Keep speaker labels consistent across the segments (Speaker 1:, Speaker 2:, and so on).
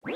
Speaker 1: I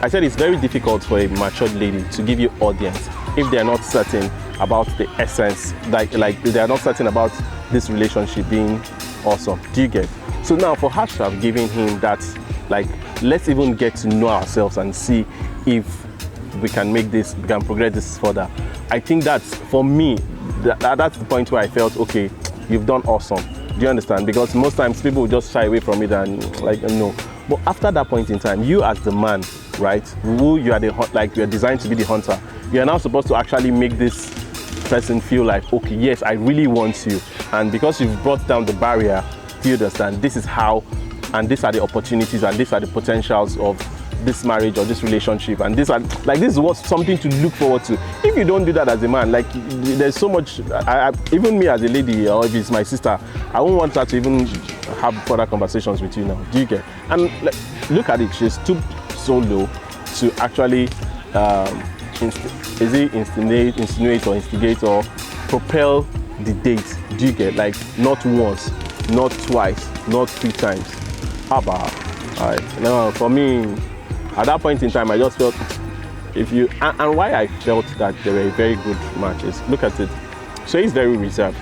Speaker 1: said it's very difficult for a matured lady to give you audience if they are not certain about the essence, like they are not certain about this relationship being awesome. Do you get? So now for her to have given him that, like, let's even get to know ourselves and see if we can make this, we can progress this further. I think that's, for me, that's the point where I felt, okay, you've done awesome. Do you understand? Because most times people will just shy away from it and like, no. But after that point in time, you as the man, right, who you are you're designed to be the hunter, you are now supposed to actually make this person feel like, okay, yes, I really want you. And because you've brought down the barrier, do you understand? This is how, and these are the opportunities, and these are the potentials of this marriage or this relationship, and this is what something to look forward to. If you don't do that as a man, like, there's so much, even me as a lady, or if it's my sister, I won't want her to even have further conversations with you now. Do you get? And like, look at it, she's stooped so low to actually insinuate or instigate or propel the date. Do you get? Like, not once, not twice, not 3 times. How about? All right. Now, for me, at that point in time, I just felt, if you, and why I felt that they were a very good match is, look at it. So he's very reserved,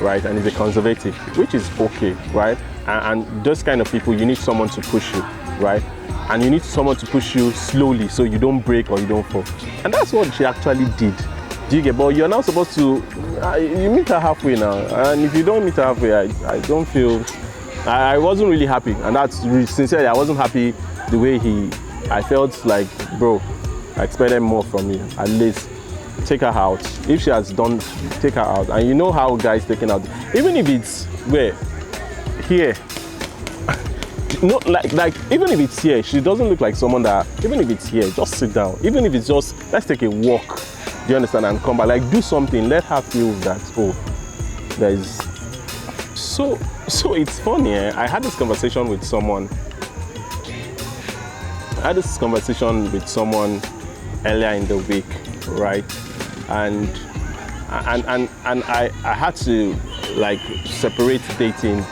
Speaker 1: right? And he's a conservative, which is okay, right? And those kind of people, you need someone to push you, right? And you need someone to push you slowly so you don't break or you don't fall. And that's what she actually did. Do you get? But you're now supposed to, you meet her halfway now. And if you don't meet her halfway, I don't feel, I wasn't really happy. And that's sincerely, I wasn't happy the way I felt like, bro, I expected more from you. At least take her out. If she has done, take her out. And you know how guys taking out, even if it's where, here. No, like even if it's here, she doesn't look like someone that, even if it's here, just sit down. Even if it's just, let's take a walk, do you understand, and come back. Like, do something, let her feel that, oh, there is. So it's funny, I had this conversation with someone. Earlier in the week, right? And I had to, like, separate dating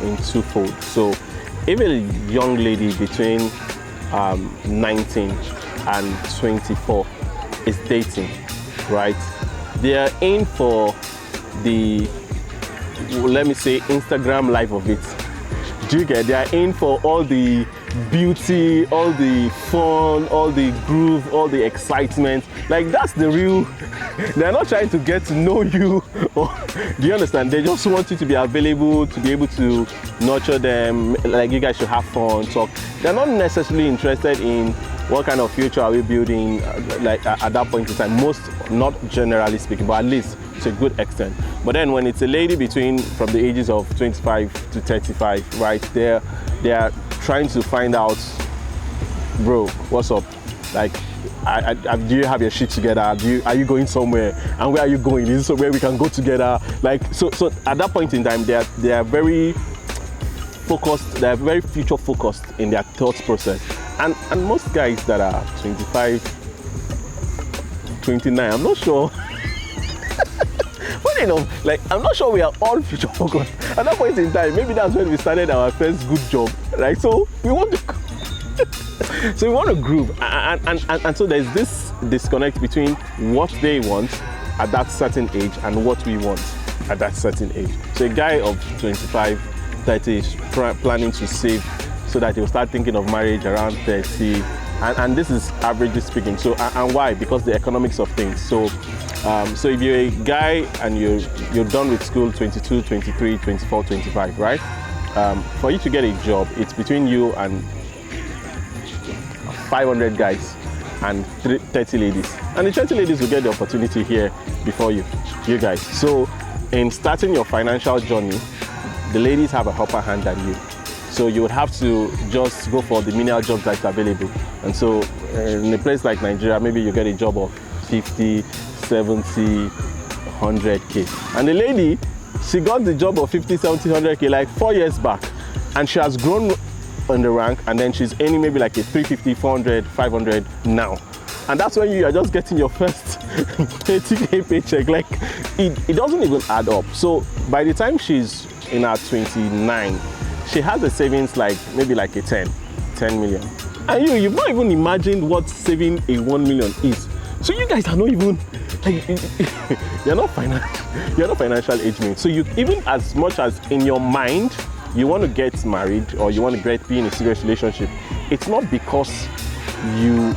Speaker 1: in twofold. So if a young lady between 19 and 24 is dating, right, they are in for the, let me say, Instagram life of it. Do you get? They are in for all the beauty, all the fun, all the groove, all the excitement. Like, that's the real, they're not trying to get to know you, or, do you understand? They just want you to be available, to be able to nurture them, like, you guys should have fun, talk. They're not necessarily interested in what kind of future are we building, like, at that point in time. Most, not generally speaking, but at least to a good extent. But then when it's a lady from the ages of 25 to 35, right, they are trying to find out, bro, what's up? Like, do you have your shit together? Are you going somewhere? And where are you going? Is this somewhere we can go together? Like, so at that point in time, they are very focused. They are very future focused in their thought process. And most guys that are 25, 29, I'm not sure. Funny enough, like, I'm not sure we are all future focused. At that point in time, maybe that's when we started our first good job, right? So we want to groove, and so there's this disconnect between what they want at that certain age and what we want at that certain age. So a guy of 25, 30 is planning to save so that he'll start thinking of marriage around 30, and this is averagely speaking. So and why? Because the economics of things. So if you're a guy and you're done with school 22, 23, 24, 25, right? For you to get a job, it's between you and 500 guys and 30 ladies. And the 30 ladies will get the opportunity here before you guys. So in starting your financial journey, the ladies have a upper hand than you. So you would have to just go for the menial jobs that's available. And so in a place like Nigeria, maybe you get a job of 50, 70, 100K. And the lady, she got the job of 50, 70, 100K like 4 years back. And she has grown on the rank, and then she's earning maybe like a 350, 400, 500 now. And that's when you are just getting your first 30K paycheck. Like, it doesn't even add up. So by the time she's in her 29, she has a savings like maybe like a 10 million. And you've not even imagined what saving a 1 million is. So you guys are not even, like, you're not financial age mates. So you, even as much as in your mind, you want to get married or you want to be in a serious relationship, it's not because you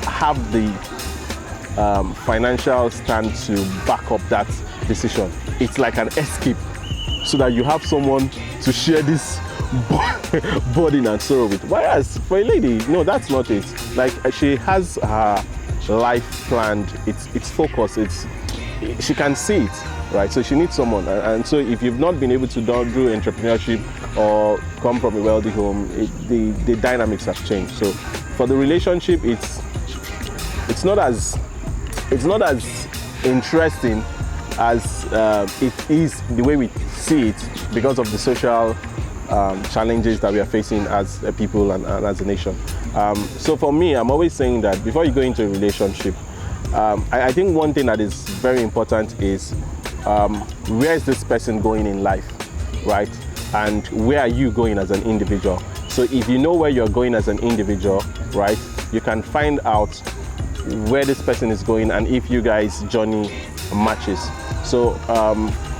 Speaker 1: have the financial stand to back up that decision. It's like an escape, so that you have someone to share this burden and sorrow with. Whereas for a lady, no, that's not it. Like, she has her life planned, it's focused, she can see it, right? So she needs someone. And so if you've not been able to do entrepreneurship or come from a wealthy home, the dynamics have changed. So for the relationship, it's not as interesting as it is the way we see it, because of the social challenges that we are facing as a people and as a nation. So for me, I'm always saying that before you go into a relationship, I think one thing that is very important is where is this person going in life, right? And where are you going as an individual? So if you know where you're going as an individual, right, you can find out where this person is going and if you guys' journey matches. So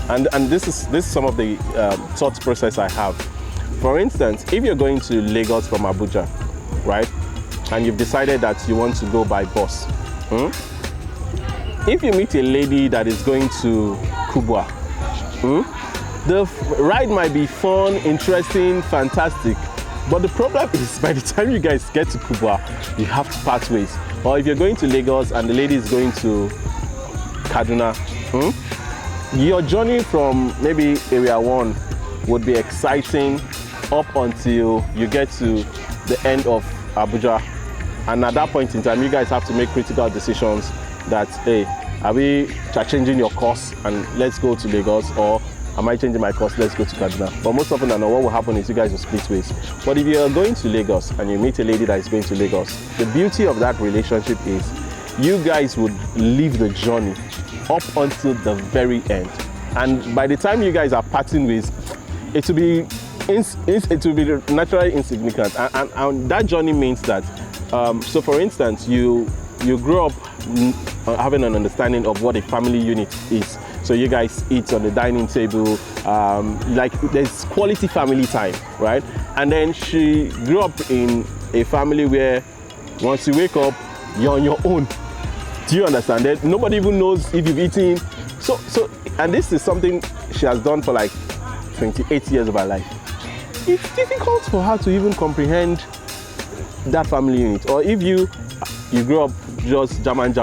Speaker 1: and this is some of the thought process I have. For instance, if you're going to Lagos from Abuja, right, and you've decided that you want to go by bus, if you meet a lady that is going to Kubwa, the ride might be fun, interesting, fantastic, but the problem is by the time you guys get to Kubwa, you have to part ways. Or if you're going to Lagos and the lady is going to Kaduna, your journey from maybe Area 1 would be exciting up until you get to the end of Abuja. And at that point in time, you guys have to make critical decisions that, hey, are we changing your course and let's go to Lagos, or am I changing my course, let's go to Kaduna? But most often than not, what will happen is you guys will split ways. But if you're going to Lagos and you meet a lady that is going to Lagos, the beauty of that relationship is you guys would live the journey up until the very end. And by the time you guys are parting ways, it will be naturally insignificant. And that journey means that, so for instance, you grow up having an understanding of what a family unit is. So you guys eat on the dining table, like there's quality family time, right? And then she grew up in a family where once you wake up, you're on your own. Do you understand that? Nobody even knows if you've eaten. So, and this is something she has done for like 28 years of her life. It's difficult for her to even comprehend that family unit. Or if you grow up just German,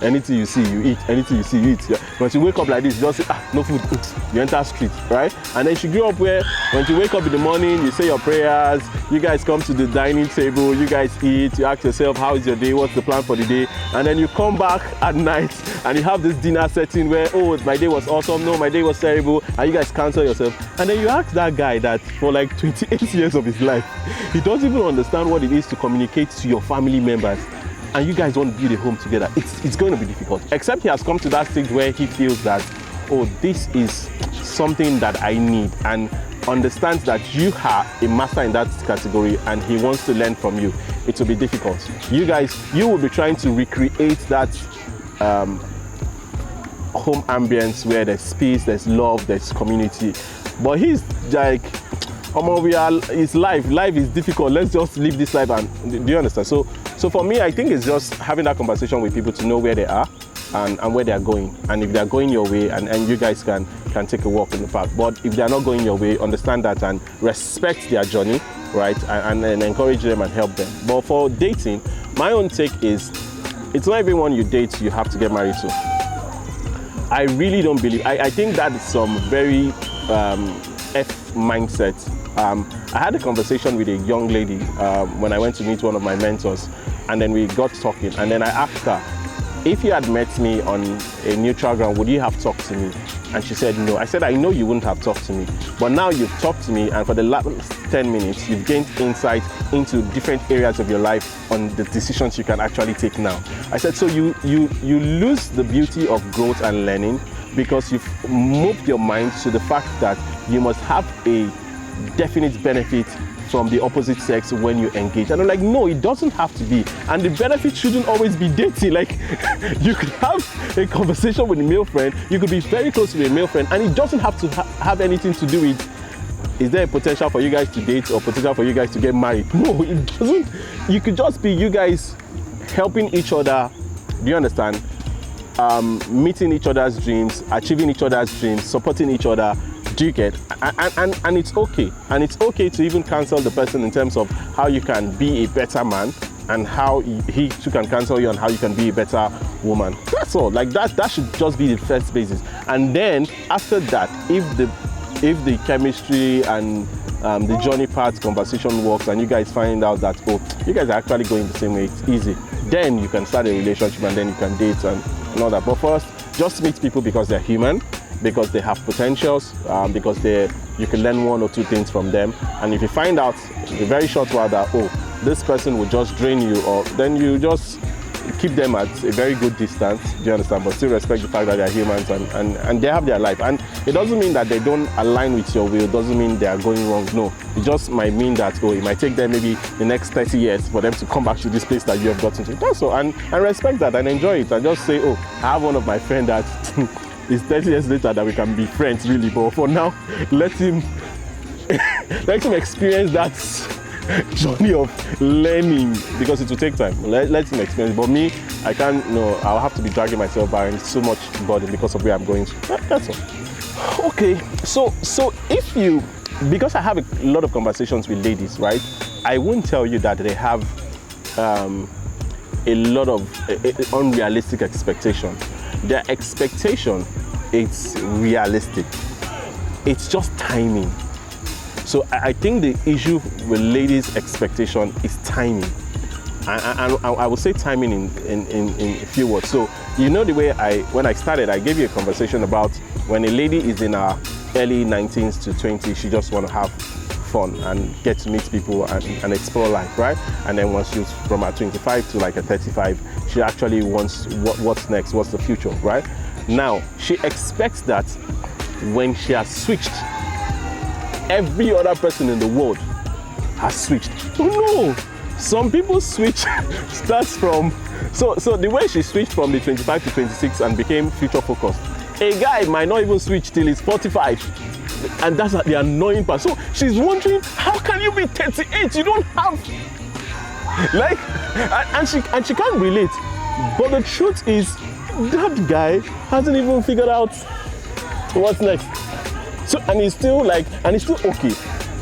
Speaker 1: anything you see, you eat, anything you see, you eat. Yeah. Once you wake up like this, you just say, no food, you enter street, right? And then she grew up where, when you wake up in the morning, you say your prayers, you guys come to the dining table, you guys eat, you ask yourself, how is your day, what's the plan for the day? And then you come back at night and you have this dinner setting where, oh, my day was awesome, no, my day was terrible, and you guys cancel yourself. And then you ask that guy that for like 28 years of his life, he doesn't even understand what it is to communicate to your family members, and you guys want to build a home together. It's going to be difficult, except he has come to that stage where he feels that, oh, this is something that I need, and understands that you are a master in that category and he wants to learn from you. It will be difficult. You will be trying to recreate that home ambience where there's peace, there's love, there's community. But he's like, it's life. Life is difficult. Let's just live this life. And do you understand? So for me, I think it's just having that conversation with people to know where they are and where they are going. And if they are going your way, and you guys can take a walk in the park. But if they are not going your way, understand that and respect their journey, right? And encourage them and help them. But for dating, my own take is, it's not everyone you date you have to get married to. I really don't believe. I think that is some very F mindset. I had a conversation with a young lady when I went to meet one of my mentors, and then we got talking, and then I asked her, if you had met me on a neutral ground, would you have talked to me? And she said, no. I said, I know you wouldn't have talked to me, but now you've talked to me, and for the last 10 minutes, you've gained insight into different areas of your life on the decisions you can actually take now. I said, so you lose the beauty of growth and learning because you've moved your mind to the fact that you must have a definite benefit from the opposite sex when you engage. And I'm like, no, it doesn't have to be. And the benefit shouldn't always be dating. Like, you could have a conversation with a male friend, you could be very close to a male friend, and it doesn't have to have anything to do with, is there a potential for you guys to date or potential for you guys to get married? No, it doesn't. You could just be you guys helping each other, do you understand? Meeting each other's dreams, achieving each other's dreams, supporting each other. Do you get? And it's okay. And it's okay to even counsel the person in terms of how you can be a better man, and how he too can counsel you on how you can be a better woman. That's all. Like that should just be the first basis. And then after that, if the chemistry and the journey part conversation works, and you guys find out that, oh, you guys are actually going the same way, it's easy, then you can start a relationship, and then you can date and all that. But first, just meet people because they're human, because they have potentials, because you can learn one or two things from them. And if you find out in a very short while that, oh, this person will just drain you, or then you just keep them at a very good distance, do you understand? But still respect the fact that they're humans, and they have their life. And it doesn't mean that they don't align with your will, it doesn't mean they are going wrong, no. It just might mean that, oh, it might take them maybe the next 30 years for them to come back to this place that you have gotten to. That's all, and respect that and enjoy it, and just say, oh, I have one of my friends that it's 30 years later that we can be friends, really, but for now, let him experience that journey of learning, because it will take time. Let him experience. But me, I can't, no, I'll have to be dragging myself by, and it's so much burden because of where I'm going to. That's all. Okay, so if you, because I have a lot of conversations with ladies, right, I won't tell you that they have a lot of unrealistic expectation. Their expectation, it's realistic. It's just timing. So I think the issue with ladies' expectation is timing. And I would say timing in a few words. So, you know, the way when I started, I gave you a conversation about when a lady is in her early 19s to 20s, she just want to have fun and get to meet people and explore life, right? And then once she's from her 25 to like a 35, she actually wants what's next, what's the future, right? Now, she expects that when she has switched, every other person in the world has switched. Oh no! Some people switch starts from, so the way she switched from the 25 to 26 and became future focused, a guy might not even switch till he's 45. And that's the annoying part. So she's wondering, how can you be 38? You don't have, like, and she can't relate. But the truth is, that guy hasn't even figured out what's next. So, and he's still okay.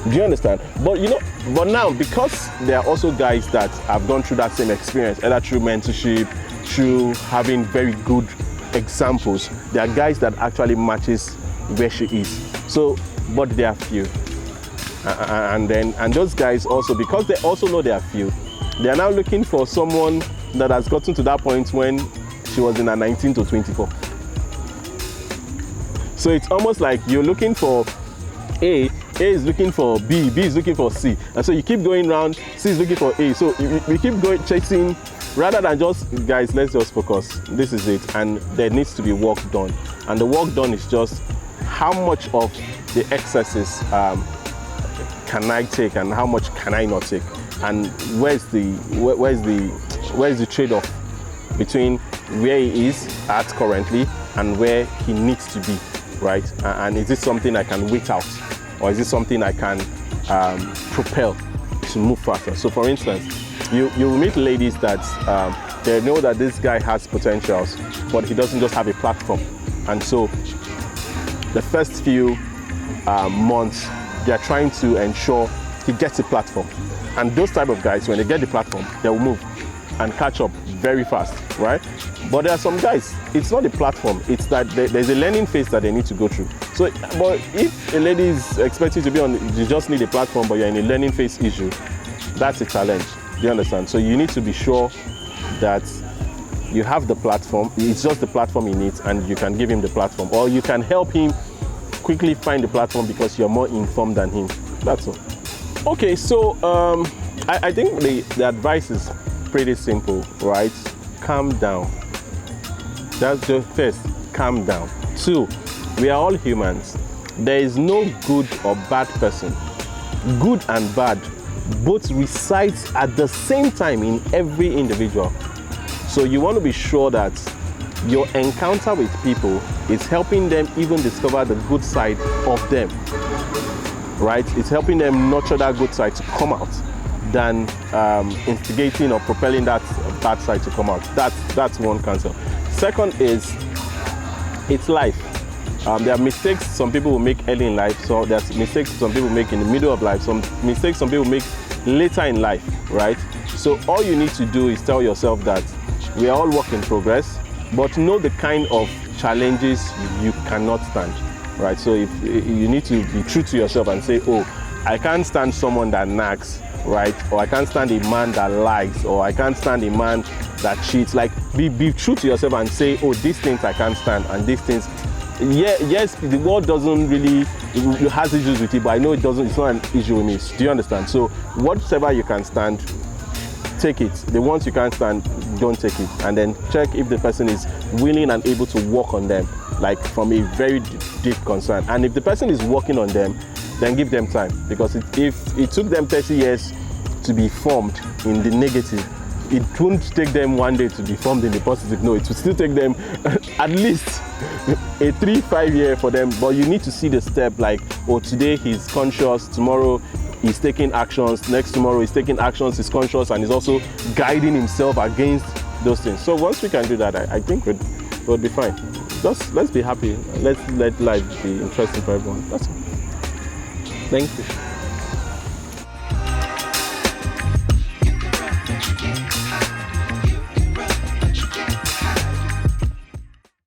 Speaker 1: Do you understand? But you know, but now, because there are also guys that have gone through that same experience, either through mentorship, through having very good examples, there are guys that actually matches where she is. So, but they are few. And those guys also, because they also know they are few, they are now looking for someone that has gotten to that point when she was in her 19 to 24. So it's almost like you're looking for A is looking for B is looking for C. And so you keep going around, C is looking for A. So we keep going chasing, rather than just, guys, let's just focus. This is it. And there needs to be work done. And the work done is just how much of the excesses can I take and how much can I not take? And where's the trade-off between where he is at currently and where he needs to be, right? And is this something I can wait out, or is this something I can propel to move faster? So for instance, you will meet ladies that they know that this guy has potentials, but he doesn't just have a platform. And so the first few months, they're trying to ensure he gets a platform. And those type of guys, when they get the platform, they will move and catch up very fast, right? But there are some guys, it's not the platform, it's that there's a learning phase that they need to go through. So, but if a lady is expected to be on, you just need a platform, but you're in a learning phase issue, that's a challenge. Do you understand? So you need to be sure that you have the platform, it's just the platform he needs, and you can give him the platform, or you can help him quickly find the platform because you're more informed than him. That's all. Okay, so I think the advice is pretty simple, right? Calm down. That's the first, calm down. 2, we are all humans. There is no good or bad person. Good and bad both resides at the same time in every individual. So you want to be sure that your encounter with people is helping them even discover the good side of them, right? It's helping them nurture that good side to come out than instigating or propelling that bad side to come out. That's one counsel. Second is, it's life. There are mistakes some people will make early in life, so there's mistakes some people make in the middle of life, some mistakes some people make later in life, right? So all you need to do is tell yourself that we are all work in progress, but know the kind of challenges you cannot stand, right? So if you need to be true to yourself and say, oh, I can't stand someone that nags, right? Or I can't stand a man that lies, or I can't stand a man that cheats. Like, be true to yourself and say, oh, these things I can't stand, and these things, yes, the world doesn't really, it has issues with it, but I know it's not an issue with me. Do you understand? So whatever you can stand, take it. The ones you can't stand, don't take it. And then check if the person is willing and able to work on them, like from a very deep concern. And if the person is working on them, then give them time. Because if it took them 30 years to be formed in the negative, it won't take them one day to be formed in the positive. No, it will still take them at least a 3-5 year for them. But you need to see the step, like, oh, today he's conscious, tomorrow he's taking actions, next tomorrow he's taking actions, he's conscious, and he's also guiding himself against those things. So once we can do that, I think we'll be fine. Just let's be happy. Let's let life be interesting for everyone. That's all. Thank you.